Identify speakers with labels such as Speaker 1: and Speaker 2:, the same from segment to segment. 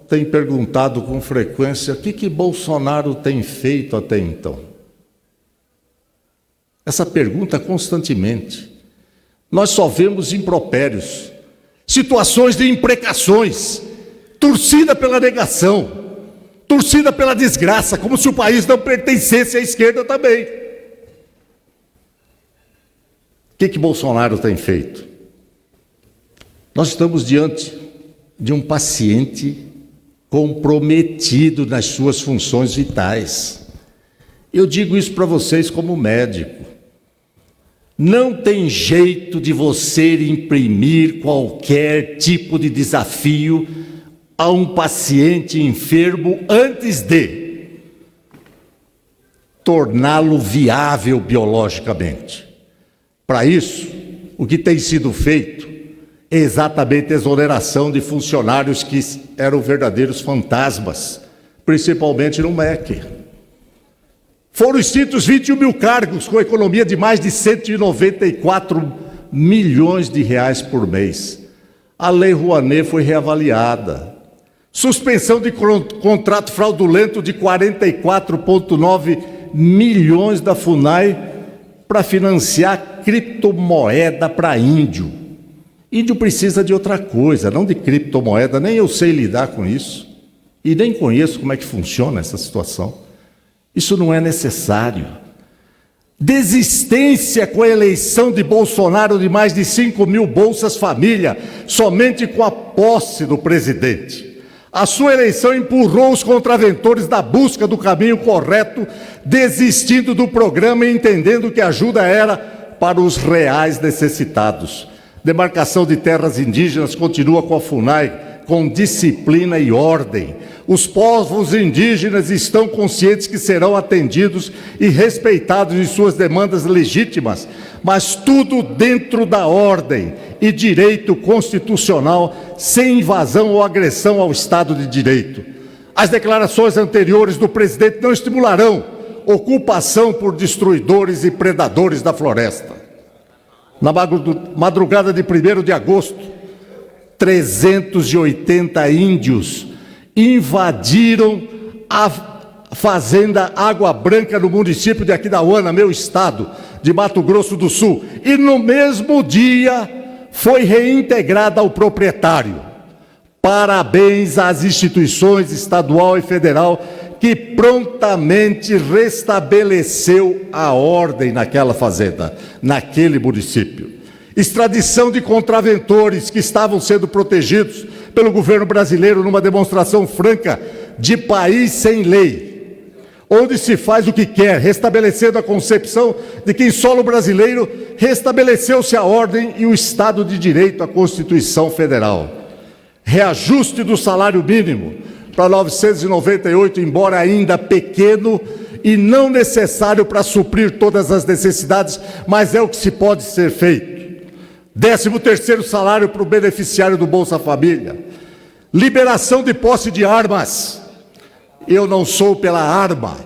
Speaker 1: tem perguntado com frequência o que Bolsonaro tem feito até então. Essa pergunta constantemente. Nós só vemos impropérios, situações de imprecações, torcida pela negação, torcida pela desgraça, como se o país não pertencesse à esquerda também. O que Bolsonaro tem feito? Nós estamos diante de um paciente comprometido nas suas funções vitais. Eu digo isso para vocês como médico. Não tem jeito de você imprimir qualquer tipo de desafio a um paciente enfermo antes de torná-lo viável biologicamente. Para isso, o que tem sido feito é exatamente a exoneração de funcionários que eram verdadeiros fantasmas, principalmente no MEC. Foram extintos 21 mil cargos, com economia de mais de 194 milhões de reais por mês. A Lei Rouanet foi reavaliada. Suspensão de contrato fraudulento de 44,9 milhões da FUNAI para financiar criptomoeda para índio. Índio precisa de outra coisa, não de criptomoeda, nem eu sei lidar com isso. E nem conheço como é que funciona essa situação. Isso não é necessário. Desistência com a eleição de Bolsonaro de mais de 5 mil Bolsas Família, somente com a posse do presidente. A sua eleição empurrou os contraventores da busca do caminho correto, desistindo do programa e entendendo que a ajuda era para os reais necessitados. Demarcação de terras indígenas continua com a FUNAI, com disciplina e ordem. Os povos indígenas estão conscientes que serão atendidos e respeitados em suas demandas legítimas, mas tudo dentro da ordem e direito constitucional, sem invasão ou agressão ao Estado de Direito. As declarações anteriores do presidente não estimularão ocupação por destruidores e predadores da floresta. Na madrugada de 1º de agosto, 380 índios invadiram a fazenda Água Branca no município de Aquidauana, meu estado, de Mato Grosso do Sul. E no mesmo dia foi reintegrada ao proprietário. Parabéns às instituições estadual e federal que prontamente restabeleceu a ordem naquela fazenda, naquele município. Extradição de contraventores que estavam sendo protegidos pelo governo brasileiro numa demonstração franca de país sem lei, onde se faz o que quer, restabelecendo a concepção de que em solo brasileiro restabeleceu-se a ordem e o Estado de Direito, a Constituição Federal. Reajuste do salário mínimo para 998, embora ainda pequeno e não necessário para suprir todas as necessidades, mas é o que se pode ser feito. 13º salário para o beneficiário do Bolsa Família. Liberação de posse de armas. Eu não sou pela arma,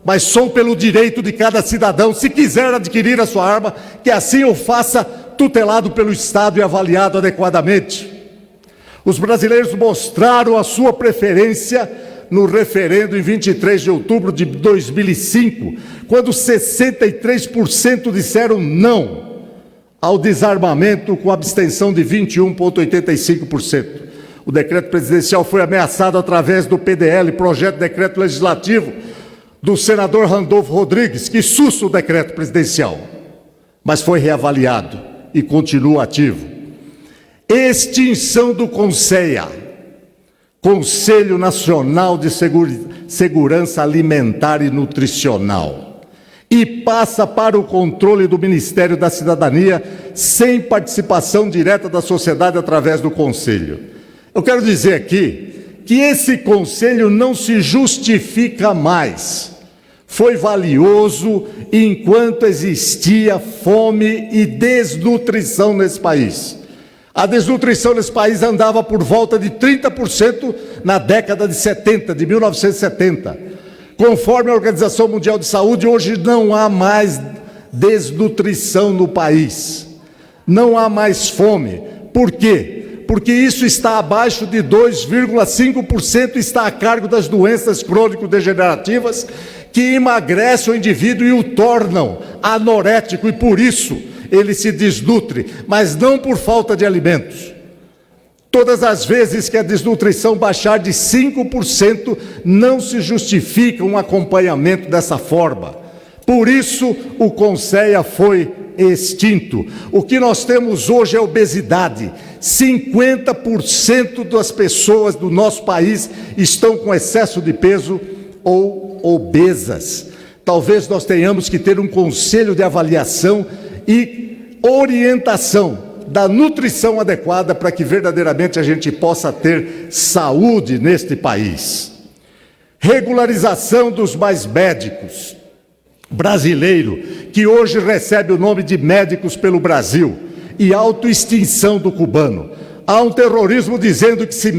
Speaker 1: mas sou pelo direito de cada cidadão, se quiser adquirir a sua arma, que assim o faça tutelado pelo Estado e avaliado adequadamente. Os brasileiros mostraram a sua preferência no referendo em 23 de outubro de 2005, quando 63% disseram não ao desarmamento, com abstenção de 21,85%. O decreto presidencial foi ameaçado através do PDL, projeto de decreto legislativo, do senador Randolfo Rodrigues, que susta o decreto presidencial, mas foi reavaliado e continua ativo. Extinção do CONSEA, Conselho Nacional de Segurança Alimentar e Nutricional, e passa para o controle do Ministério da Cidadania, sem participação direta da sociedade através do Conselho. Eu quero dizer aqui que esse Conselho não se justifica mais. Foi valioso enquanto existia fome e desnutrição nesse país. A desnutrição nesse país andava por volta de 30% na década de 70, de 1970. Conforme a Organização Mundial de Saúde, hoje não há mais desnutrição no país. Não há mais fome. Por quê? porque isso está abaixo de 2,5%, está a cargo das doenças crônico-degenerativas que emagrecem o indivíduo e o tornam anorético, e por isso ele se desnutre, mas não por falta de alimentos. Todas as vezes que a desnutrição baixar de 5%, não se justifica um acompanhamento dessa forma. Por isso, o CONSEA foi extinto. O que nós temos hoje é obesidade. 50% das pessoas do nosso país estão com excesso de peso ou obesas. Talvez nós tenhamos que ter um conselho de avaliação e orientação da nutrição adequada para que verdadeiramente a gente possa ter saúde neste país. Regularização dos mais médicos brasileiro, que hoje recebe o nome de Médicos pelo Brasil, e autoextinção do cubano. Há um terrorismo dizendo que se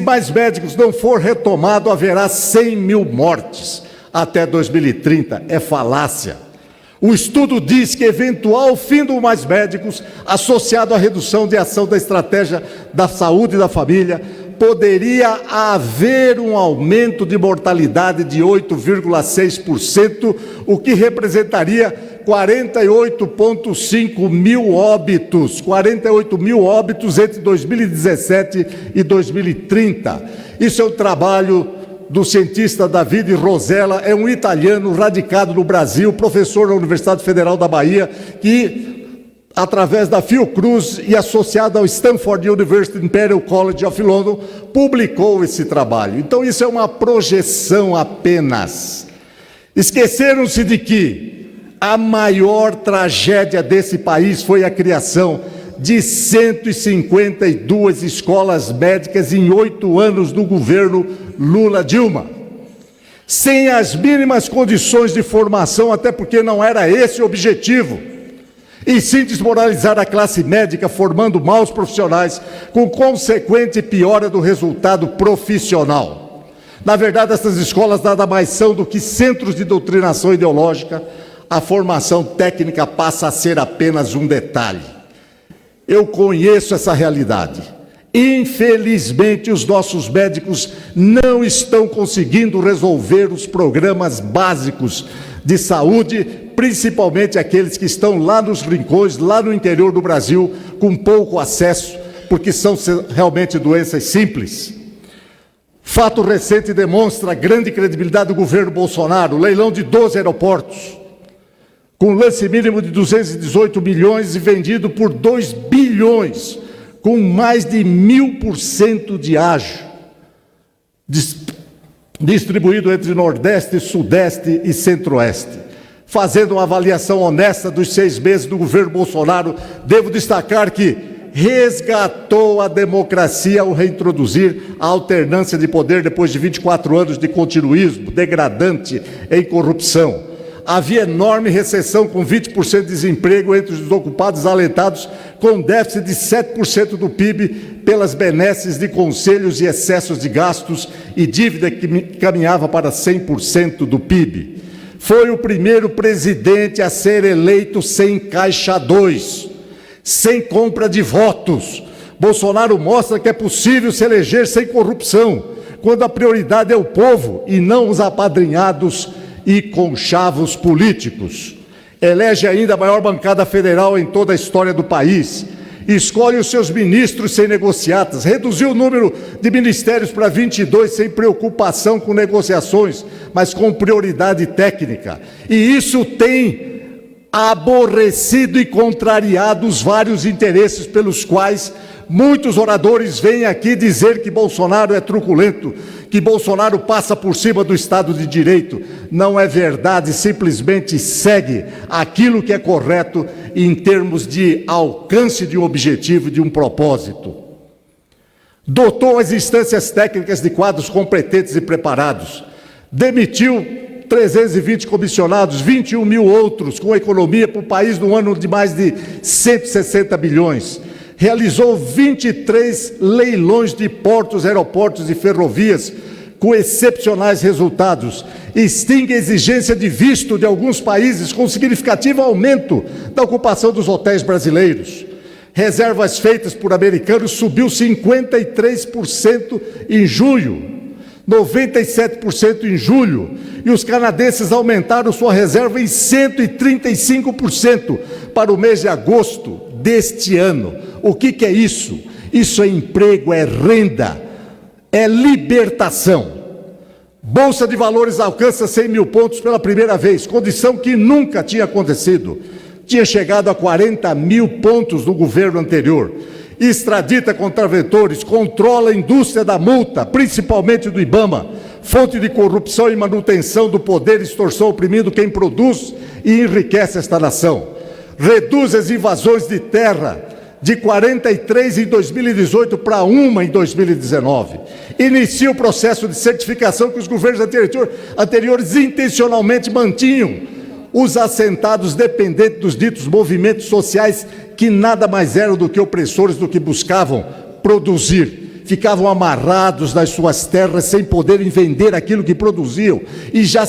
Speaker 1: mais médicos não for retomado, haverá 100 mil mortes até 2030. É falácia. O estudo diz que eventual fim do mais médicos, associado à redução de ação da estratégia da saúde da família, poderia haver um aumento de mortalidade de 8,6%, o que representaria 48,5 mil óbitos, 48 mil óbitos entre 2017 e 2030. Isso é o trabalho do cientista Davide Rosella, é um italiano radicado no Brasil, professor da Universidade Federal da Bahia, que, através da Fiocruz e associado ao Stanford University Imperial College of London, publicou esse trabalho. Então isso é uma projeção apenas. Esqueceram-se de que a maior tragédia desse país foi a criação de 152 escolas médicas em 8 anos do governo Lula-Dilma, sem as mínimas condições de formação, até porque não era esse o objetivo, e sim desmoralizar a classe médica, formando maus profissionais, com consequente piora do resultado profissional. Na verdade, essas escolas nada mais são do que centros de doutrinação ideológica. A formação técnica passa a ser apenas um detalhe. Eu conheço essa realidade. Infelizmente, os nossos médicos não estão conseguindo resolver os programas básicos de saúde, principalmente aqueles que estão lá nos rincões, lá no interior do Brasil, com pouco acesso, porque são realmente doenças simples. Fato recente demonstra a grande credibilidade do governo Bolsonaro: leilão de 12 aeroportos, com lance mínimo de 218 milhões e vendido por 2 bilhões, com mais de 1000% de ágio, distribuído entre Nordeste, Sudeste e Centro-Oeste. Fazendo uma avaliação honesta dos 6 meses do governo Bolsonaro, devo destacar que resgatou a democracia ao reintroduzir a alternância de poder depois de 24 anos de continuismo degradante em corrupção. Havia enorme recessão, com 20% de desemprego entre os desocupados alentados, com déficit de 7% do PIB pelas benesses de conselhos e excessos de gastos e dívida que caminhava para 100% do PIB. Foi o primeiro presidente a ser eleito sem caixa 2, sem compra de votos. Bolsonaro mostra que é possível se eleger sem corrupção, quando a prioridade é o povo e não os apadrinhados e conchavos políticos. Elege ainda a maior bancada federal em toda a história do país. Escolhe os seus ministros sem negociatas. Reduziu o número de ministérios para 22 sem preocupação com negociações, mas com prioridade técnica. E isso tem aborrecido e contrariado os vários interesses pelos quais muitos oradores vêm aqui dizer que Bolsonaro é truculento, que Bolsonaro passa por cima do Estado de Direito. Não é verdade, simplesmente segue aquilo que é correto em termos de alcance de um objetivo, de um propósito. Dotou as instâncias técnicas de quadros competentes e preparados. Demitiu 320 comissionados, 21 mil outros, com economia para o país no ano de mais de 160 bilhões. Realizou 23 leilões de portos, aeroportos e ferrovias, com excepcionais resultados. Extingue a exigência de visto de alguns países, com significativo aumento da ocupação dos hotéis brasileiros. Reservas feitas por americanos subiu 53% em junho, 97% em julho, e os canadenses aumentaram sua reserva em 135% para o mês de agosto deste ano. O que é isso? Isso é emprego, é renda, é libertação. Bolsa de Valores alcança 100 mil pontos pela primeira vez, condição que nunca tinha acontecido. Tinha chegado a 40 mil pontos no governo anterior. Extradita contraventores, controla a indústria da multa, principalmente do IBAMA, fonte de corrupção e manutenção do poder, extorsão oprimindo quem produz e enriquece esta nação. Reduz as invasões de terra de 43 em 2018 para 1 em 2019. Inicia o processo de certificação que os governos anteriores intencionalmente mantinham os assentados dependentes dos ditos movimentos sociais, que nada mais eram do que opressores, do que buscavam produzir. Ficavam amarrados nas suas terras sem poderem vender aquilo que produziam. E já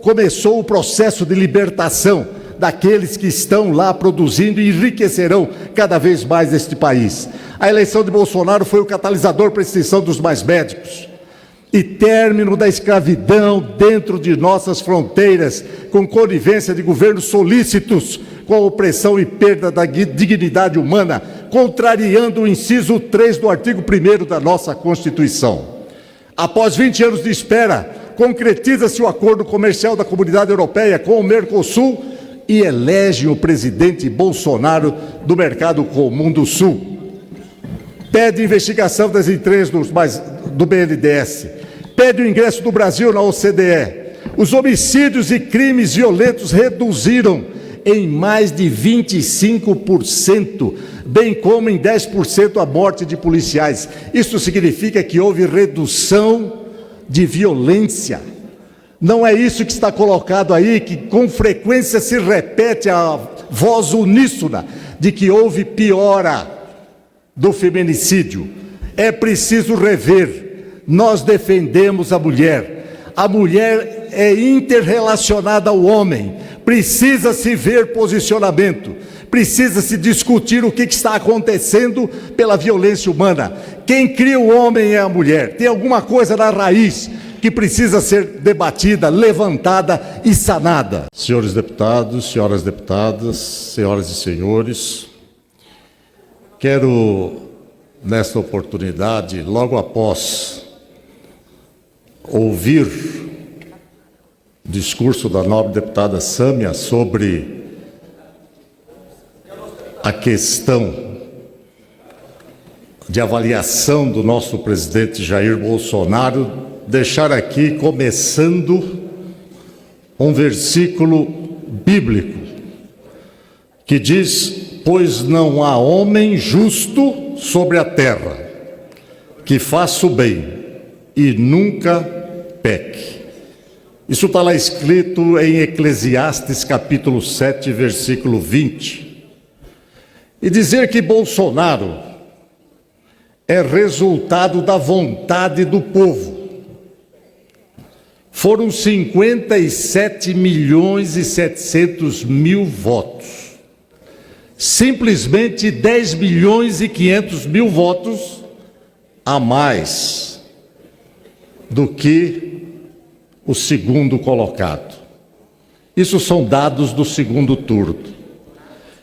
Speaker 1: começou o processo de libertação daqueles que estão lá produzindo e enriquecerão cada vez mais este país. A eleição de Bolsonaro foi o catalisador para a extinção dos mais médicos e término da escravidão dentro de nossas fronteiras, com conivência de governos solícitos com a opressão e perda da dignidade humana, contrariando o inciso 3 do artigo 1º da nossa Constituição. Após 20 anos de espera, concretiza-se o acordo comercial da Comunidade Europeia com o Mercosul e elege o presidente Bolsonaro do Mercado Comum do Sul. Pede investigação das entranhas do BNDES, pede o ingresso do Brasil na OCDE. Os homicídios e crimes violentos reduziram em mais de 25%, bem como em 10% a morte de policiais. Isso significa que houve redução de violência. Não é isso que está colocado aí, que com frequência se repete a voz uníssona de que houve piora do feminicídio. É preciso rever. Nós defendemos a mulher. A mulher é interrelacionada ao homem. Precisa-se ver posicionamento. Precisa-se discutir o que está acontecendo pela violência humana. Quem cria o homem é a mulher. Tem alguma coisa na raiz que precisa ser debatida, levantada e sanada. Senhores deputados, senhoras deputadas, senhoras e senhores, quero, nesta oportunidade, logo após ouvir o discurso da nobre deputada Sâmia sobre a questão de avaliação do nosso presidente Jair Bolsonaro, deixar aqui, começando, um versículo bíblico que diz: pois não há homem justo sobre a terra que faça o bem e nunca peque. Isso está lá escrito em Eclesiastes capítulo 7, versículo 20. E dizer que Bolsonaro é resultado da vontade do povo. Foram 57 milhões e 700 mil votos. Simplesmente 10 milhões e 500 mil votos a mais do que o segundo colocado. Isso são dados do segundo turno.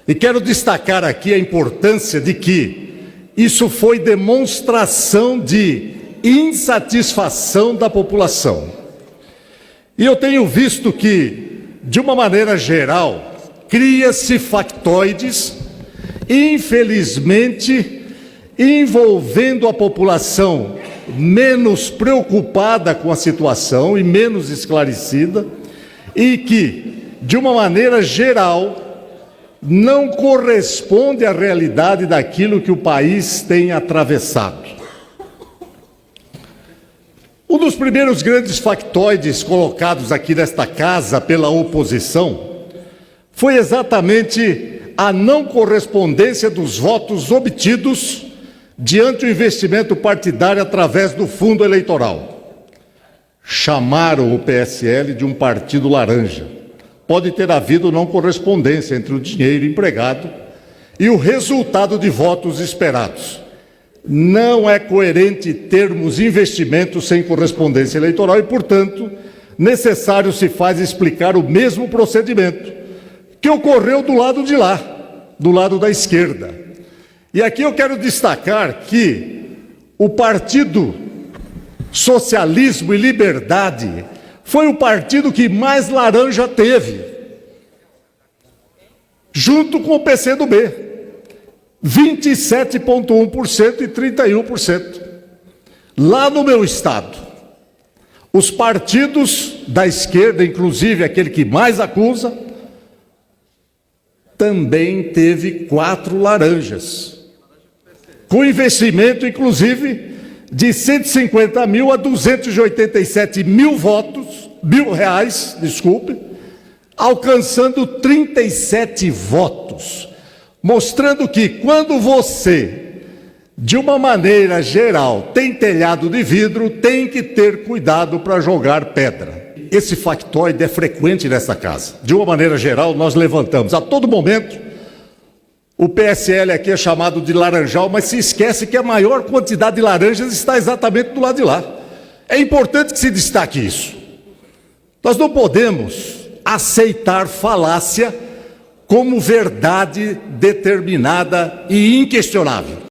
Speaker 1: E quero destacar aqui a importância de que isso foi demonstração de insatisfação da população. E eu tenho visto que, de uma maneira geral, cria-se factoides, infelizmente, envolvendo a população menos preocupada com a situação e menos esclarecida, e que, de uma maneira geral, não corresponde à realidade daquilo que o país tem atravessado. Um dos primeiros grandes factoides colocados aqui nesta casa pela oposição foi exatamente a não correspondência dos votos obtidos diante do investimento partidário através do fundo eleitoral. Chamaram o PSL de um partido laranja. Pode ter havido não correspondência entre o dinheiro empregado e o resultado de votos esperados. Não é coerente termos investimentos sem correspondência eleitoral e, portanto, necessário se faz explicar o mesmo procedimento que ocorreu do lado de lá, do lado da esquerda. E aqui eu quero destacar que o Partido Socialismo e Liberdade foi o partido que mais laranja teve, junto com o PCdoB, 27,1% e 31%. Lá no meu estado, os partidos da esquerda, inclusive aquele que mais acusa, também teve 4 laranjas, com investimento, inclusive, de 150 mil a 287 mil reais, alcançando 37 votos, mostrando que quando você, de uma maneira geral, tem telhado de vidro, tem que ter cuidado para jogar pedra. Esse factoide é frequente nessa casa. De uma maneira geral, nós levantamos a todo momento. O PSL aqui é chamado de laranjal, mas se esquece que a maior quantidade de laranjas está exatamente do lado de lá. É importante que se destaque isso. Nós não podemos aceitar falácia como verdade determinada e inquestionável.